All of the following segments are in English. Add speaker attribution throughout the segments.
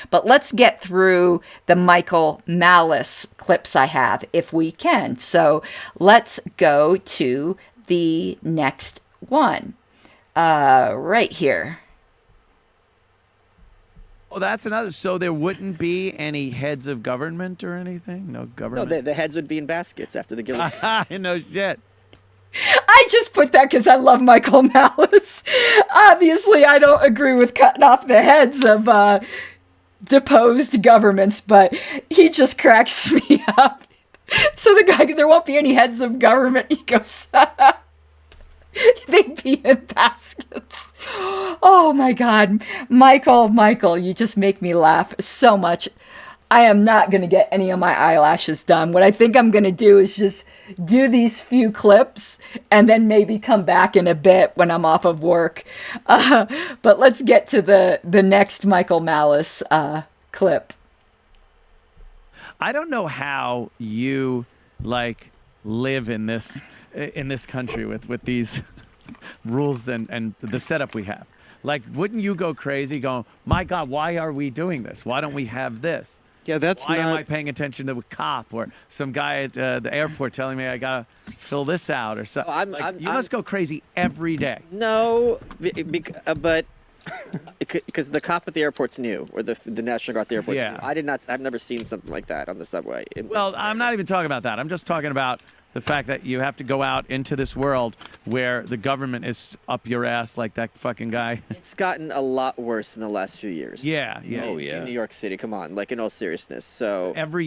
Speaker 1: But let's get through the Michael Malice clips I have, if we can. So let's go to the next one. Right here.
Speaker 2: Oh, that's another. So there wouldn't be any heads of government or anything? No government?
Speaker 3: No, the heads would be in baskets after the guillotine.
Speaker 2: No shit.
Speaker 1: I just put that because I love Michael Malice. Obviously, I don't agree with cutting off the heads of deposed governments, but he just cracks me up. So the guy, there won't be any heads of government. He goes, they'd be in baskets. Oh my God. Michael, you just make me laugh so much. I am not going to get any of my eyelashes done. What I think I'm going to do is just do these few clips and then maybe come back in a bit when I'm off of work. But let's get to the next Michael Malice clip.
Speaker 2: I don't know how you live in this country with these rules and the setup we have. Wouldn't you go crazy going, my God, why are we doing this? Why don't we have this?
Speaker 3: Yeah, that's
Speaker 2: Why
Speaker 3: not...
Speaker 2: am I paying attention to a cop or some guy at the airport telling me I gotta fill this out or something? You must go crazy every day.
Speaker 3: No, but because the cop at the airport's new, or the National Guard at the airport's new. I've never seen something like that on the subway.
Speaker 2: Well, I'm not even talking about that. I'm just talking about the fact that you have to go out into this world where the government is up your ass like that fucking guy.
Speaker 3: It's gotten a lot worse in the last few years.
Speaker 2: Yeah.
Speaker 3: In New York City, come on, in all seriousness. So
Speaker 2: every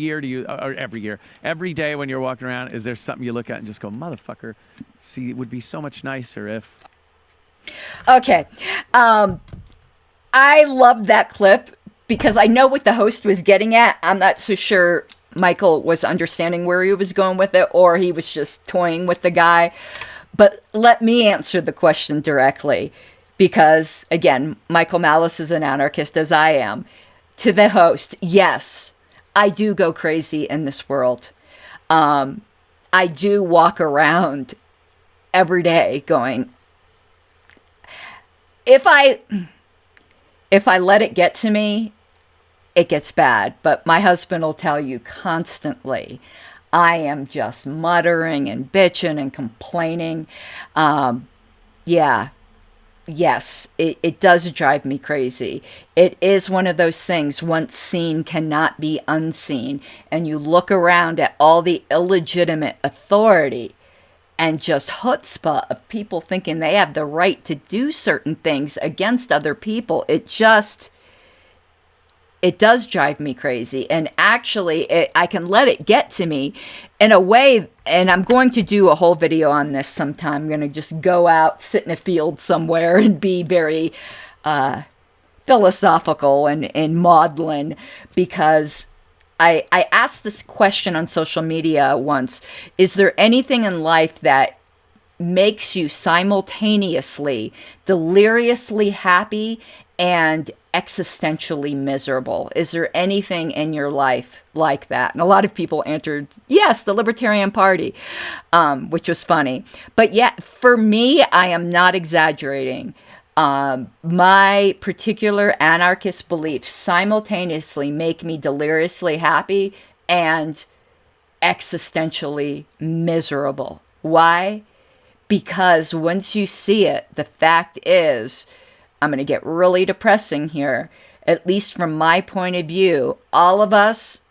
Speaker 2: day when you're walking around, is there something you look at and just go, motherfucker, see, it would be so much nicer if...
Speaker 1: Okay. I love that clip because I know what the host was getting at. I'm not so sure Michael was understanding where he was going with it, or he was just toying with the guy. But let me answer the question directly because, again, Michael Malice is an anarchist, as I am. To the host, yes, I do go crazy in this world. I do walk around every day going, if I let it get to me, it gets bad. But my husband will tell you constantly, I am just muttering and bitching and complaining. Yes, it does drive me crazy. It is one of those things, once seen cannot be unseen. And you look around at all the illegitimate authority and just chutzpah of people thinking they have the right to do certain things against other people. It does drive me crazy. And actually, I can let it get to me in a way, and I'm going to do a whole video on this sometime. I'm going to just go out, sit in a field somewhere, and be very philosophical and maudlin, because I asked this question on social media once. Is there anything in life that makes you simultaneously deliriously happy and existentially miserable? Is there anything in your life like that? And a lot of people answered, yes, the Libertarian Party, which was funny. But yeah, for me, I am not exaggerating. My particular anarchist beliefs simultaneously make me deliriously happy and existentially miserable. Why? Because once you see it, the fact is, I'm going to get really depressing here, at least from my point of view, all of us,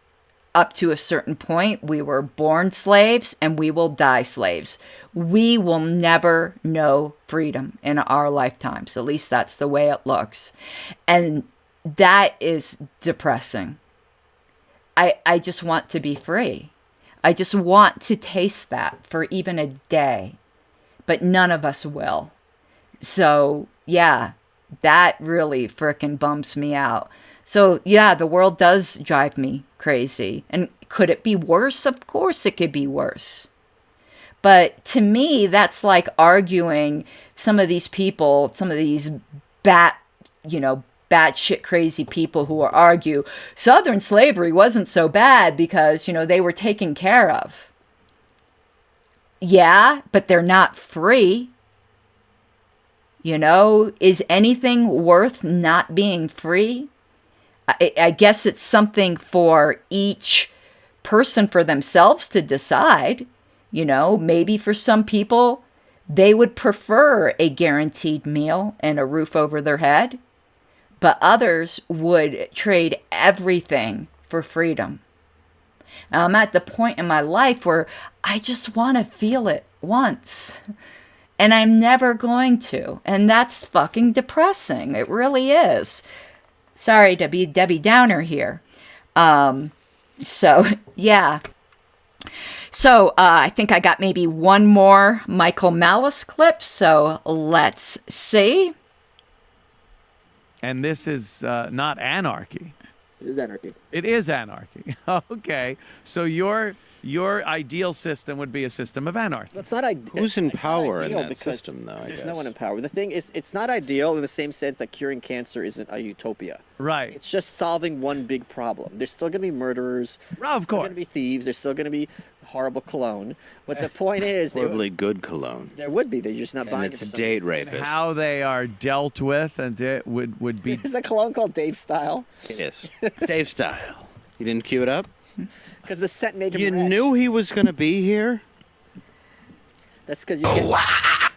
Speaker 1: up to a certain point, we were born slaves and we will die slaves. We will never know freedom in our lifetimes. At least that's the way it looks. And that is depressing. I just want to be free. I just want to taste that for even a day. But none of us will. So, yeah, that really frickin' bumps me out. So, yeah, the world does drive me crazy. And could it be worse? Of course it could be worse. But to me, that's like arguing some of these people, some of these batshit crazy people who argue Southern slavery wasn't so bad because, they were taken care of. Yeah, but they're not free. Is anything worth not being free? I guess it's something for each person for themselves to decide. You know, maybe for some people, they would prefer a guaranteed meal and a roof over their head, but others would trade everything for freedom. Now, I'm at the point in my life where I just want to feel it once, and I'm never going to, and that's fucking depressing. It really is. Sorry to be Debbie Downer here. So, yeah. So, I think I got maybe one more Michael Malice clip, so let's see.
Speaker 2: And this is not Anarchy.
Speaker 3: It is Anarchy.
Speaker 2: It is Anarchy. Okay. So your ideal system would be a system of anarchy.
Speaker 3: It's not
Speaker 4: Who's in power in
Speaker 3: ideal
Speaker 4: that
Speaker 3: because
Speaker 4: system, though?
Speaker 3: There's no one in power. The thing is, it's not ideal in the same sense that curing cancer isn't a utopia.
Speaker 2: Right.
Speaker 3: It's just solving one big problem. There's still going to be murderers.
Speaker 2: Of
Speaker 3: There's still
Speaker 2: course.
Speaker 3: going to be thieves. There's still going to be horrible cologne. But the point is,
Speaker 4: Horribly good cologne.
Speaker 3: there would be. They're just not
Speaker 4: And
Speaker 3: buying
Speaker 4: it's
Speaker 3: it for some
Speaker 4: date
Speaker 3: reason.
Speaker 4: rapists.
Speaker 2: How they are dealt with and it would be.
Speaker 3: Is that cologne called Dave Style?
Speaker 4: Yes. Dave Style. You didn't cue it up?
Speaker 3: Because the scent made him
Speaker 4: You
Speaker 3: red.
Speaker 4: knew he was going to be here?
Speaker 3: That's because you can't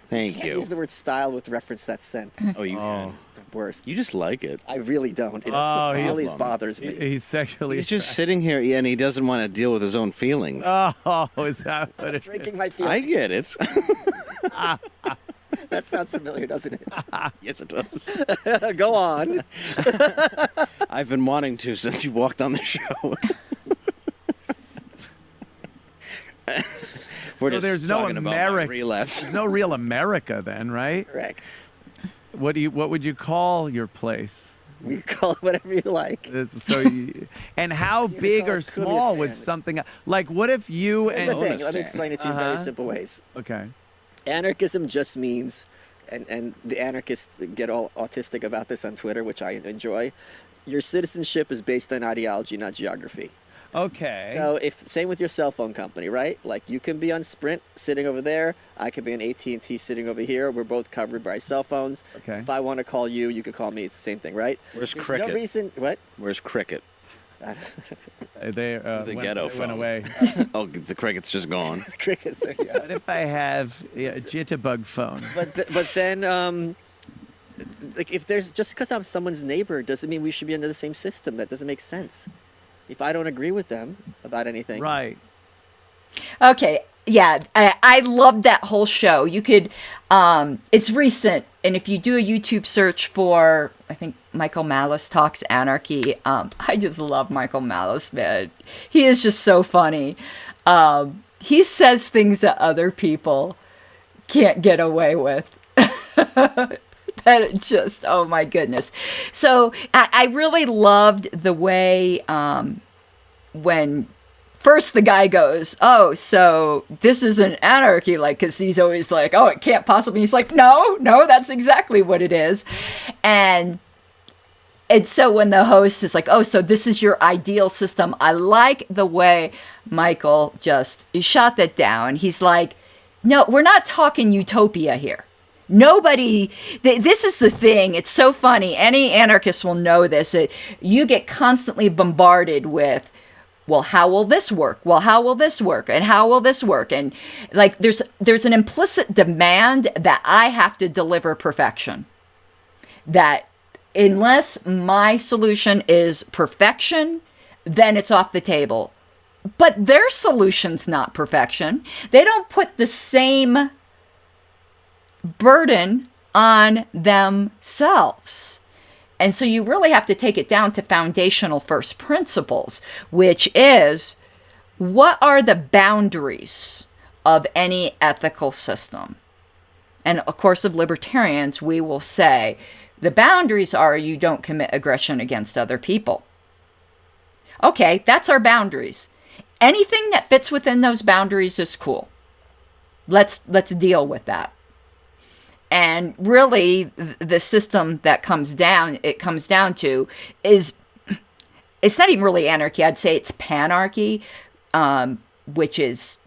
Speaker 4: Thank you.
Speaker 3: use the word style with reference to that scent.
Speaker 4: Oh, you can.
Speaker 3: It's the worst.
Speaker 4: You just like it.
Speaker 3: I really don't. It
Speaker 2: Oh, he's-
Speaker 3: really bothers me.
Speaker 2: He's sexually.
Speaker 4: He's just sitting here, and he doesn't want to deal with his own feelings.
Speaker 2: Oh, is that what it is?
Speaker 3: Drinking my
Speaker 4: I
Speaker 3: feelings.
Speaker 4: get it.
Speaker 3: That sounds familiar, doesn't it?
Speaker 4: Yes, it does.
Speaker 3: Go on.
Speaker 4: I've been wanting to since you walked on the show. We're
Speaker 2: So
Speaker 4: just
Speaker 2: there's no
Speaker 4: talking about my
Speaker 2: America.
Speaker 4: relapse.
Speaker 2: There's no real America then, right?
Speaker 3: Correct.
Speaker 2: What would you call your place?
Speaker 3: We call it whatever you like.
Speaker 2: And how
Speaker 3: can
Speaker 2: big
Speaker 3: call
Speaker 2: or
Speaker 3: it
Speaker 2: small would
Speaker 3: Kurdistan.
Speaker 2: something like? What if you
Speaker 3: Here's the
Speaker 2: and
Speaker 3: thing. Let me explain it to you in very simple ways.
Speaker 2: okay,
Speaker 3: Anarchism just means, and the anarchists get all autistic about this on Twitter, which I enjoy. Your citizenship is based on ideology, not geography.
Speaker 2: okay,
Speaker 3: So if same with your cell phone company, right? Like you can be on Sprint sitting over there, I could be on AT&T sitting over here. We're both covered by cell phones.
Speaker 2: Okay.
Speaker 3: If I want to call you, you could call me. It's the same thing, right?
Speaker 4: Where's
Speaker 3: There's
Speaker 4: Cricket?
Speaker 3: no reason. What?
Speaker 4: Where's Cricket?
Speaker 2: they
Speaker 4: The ghetto
Speaker 2: went
Speaker 4: phone.
Speaker 2: away.
Speaker 4: Oh, the Cricket's just gone.
Speaker 3: Crickets. Yeah.
Speaker 2: What if I have a jitterbug phone?
Speaker 3: But then like if there's just because I'm someone's neighbor doesn't mean we should be under the same system. That doesn't make sense. If I don't agree with them about anything,
Speaker 2: Right.
Speaker 1: Okay, yeah, I loved that whole show. You could, it's recent, and if you do a YouTube search for, I think Michael Malice Talks Anarchy, I just love Michael Malice, man. He is just so funny. He says things that other people can't get away with. That it just, oh my goodness. So I really loved the way when first the guy goes, oh, so this isn't anarchy, like, because he's always like, oh, it can't possibly. He's like, no, that's exactly what it is. And so when the host is like, oh, so this is your ideal system, I like the way Michael just shot that down. He's like, no, we're not talking utopia here. Nobody, this is the thing. It's so funny. Any anarchist will know this. You get constantly bombarded with, well, how will this work? Well, how will this work? And how will this work? And like, there's an implicit demand that I have to deliver perfection. That unless my solution is perfection, then it's off the table. But their solution's not perfection. They don't put the same burden on themselves. And so you really have to take it down to foundational first principles, which is, what are the boundaries of any ethical system? And of course, of libertarians, we will say the boundaries are you don't commit aggression against other people. Okay, that's our boundaries. Anything that fits within those boundaries is cool. Let's deal with that. And really, the system that comes down to is, it's not even really anarchy. I'd say it's panarchy, which is,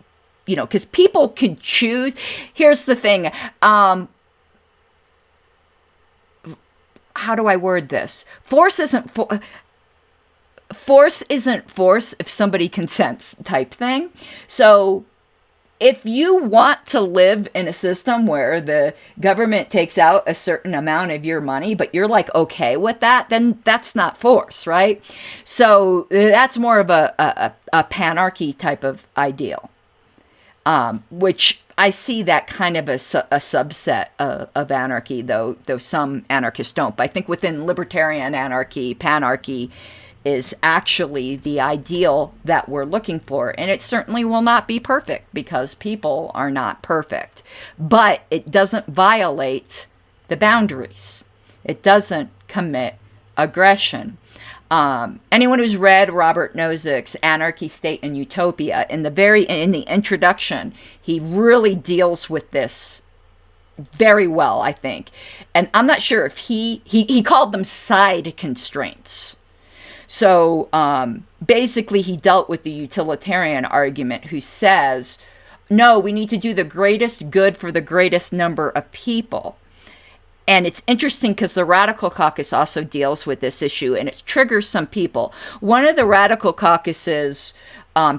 Speaker 1: because people can choose. Here's the thing. How do I word this? Force isn't force isn't force if somebody consents type thing. So if you want to live in a system where the government takes out a certain amount of your money, but you're like okay with that, then that's not force, right? So that's more of a panarchy type of ideal, which I see that kind of a subset of anarchy, though some anarchists don't. But I think within libertarian anarchy, panarchy is actually the ideal that we're looking for. And it certainly will not be perfect because people are not perfect. But it doesn't violate the boundaries. It doesn't commit aggression. Anyone who's read Robert Nozick's Anarchy, State, and Utopia, in the introduction, he really deals with this very well, I think. And I'm not sure if he called them side constraints. So basically, he dealt with the utilitarian argument who says, no, we need to do the greatest good for the greatest number of people. And it's interesting because the Radical Caucus also deals with this issue, and it triggers some people. One of the Radical Caucus's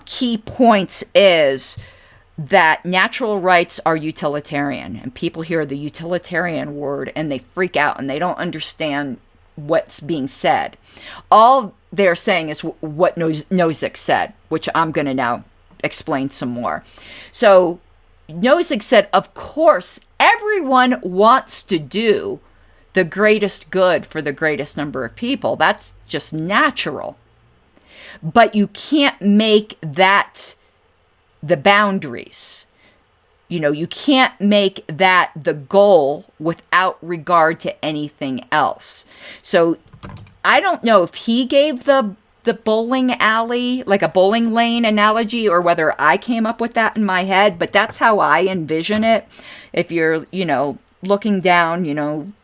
Speaker 1: key points is that natural rights are utilitarian, and people hear the utilitarian word and they freak out and they don't understand what's being said. All they're saying is what Nozick said, which I'm going to now explain some more. So Nozick said, of course, everyone wants to do the greatest good for the greatest number of people. That's just natural. But you can't make that the boundaries. You can't make that the goal without regard to anything else. So I don't know if he gave the bowling alley, like a bowling lane analogy, or whether I came up with that in my head, but that's how I envision it. If you're, looking down,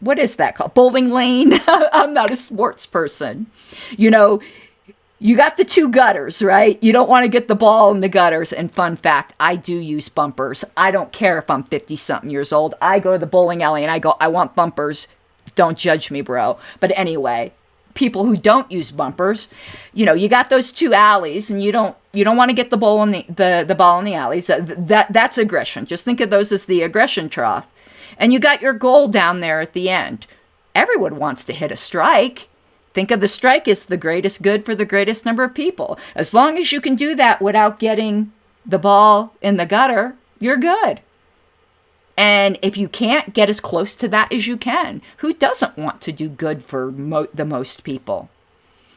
Speaker 1: what is that called? Bowling lane? I'm not a sports person. You got the two gutters, right? You don't want to get the ball in the gutters. And fun fact, I do use bumpers. I don't care if I'm 50-something years old. I go to the bowling alley and I go, I want bumpers. Don't judge me, bro. But anyway, people who don't use bumpers, you got those two alleys and you don't want to get the ball in the ball in the alleys. That's aggression. Just think of those as the aggression trough. And you got your goal down there at the end. Everyone wants to hit a strike. Think of the strike as the greatest good for the greatest number of people. As long as you can do that without getting the ball in the gutter, you're good. And if you can't, get as close to that as you can. Who doesn't want to do good for the most people?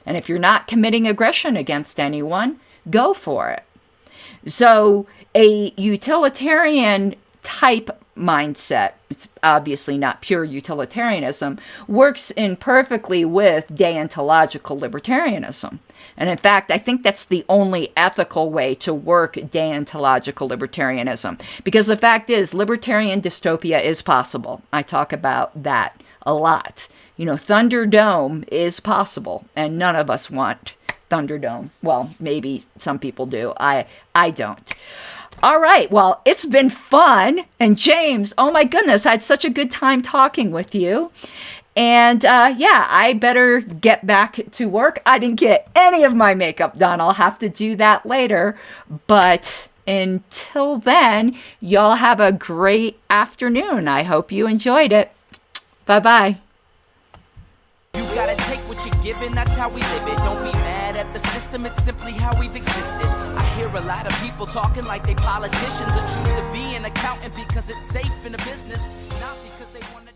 Speaker 1: And if you're not committing aggression against anyone, go for it. So a utilitarian type mindset, it's obviously not pure utilitarianism, works in perfectly with deontological libertarianism. And in fact, I think that's the only ethical way to work deontological libertarianism. Because the fact is, libertarian dystopia is possible. I talk about that a lot. Thunderdome is possible, and none of us want Thunderdome. Well, maybe some people do. I don't. All right, well, it's been fun. And James, oh my goodness, I had such a good time talking with you. And I better get back to work. I didn't get any of my makeup done. I'll have to do that later. But until then, y'all have a great afternoon. I hope you enjoyed it. Bye-bye.
Speaker 5: You gotta take what you're given, that's how we live it. Don't be mad at the system, it's simply how we've existed. I hear a lot of people talking like they politicians and choose to be an accountant because it's safe in the business, not because they want to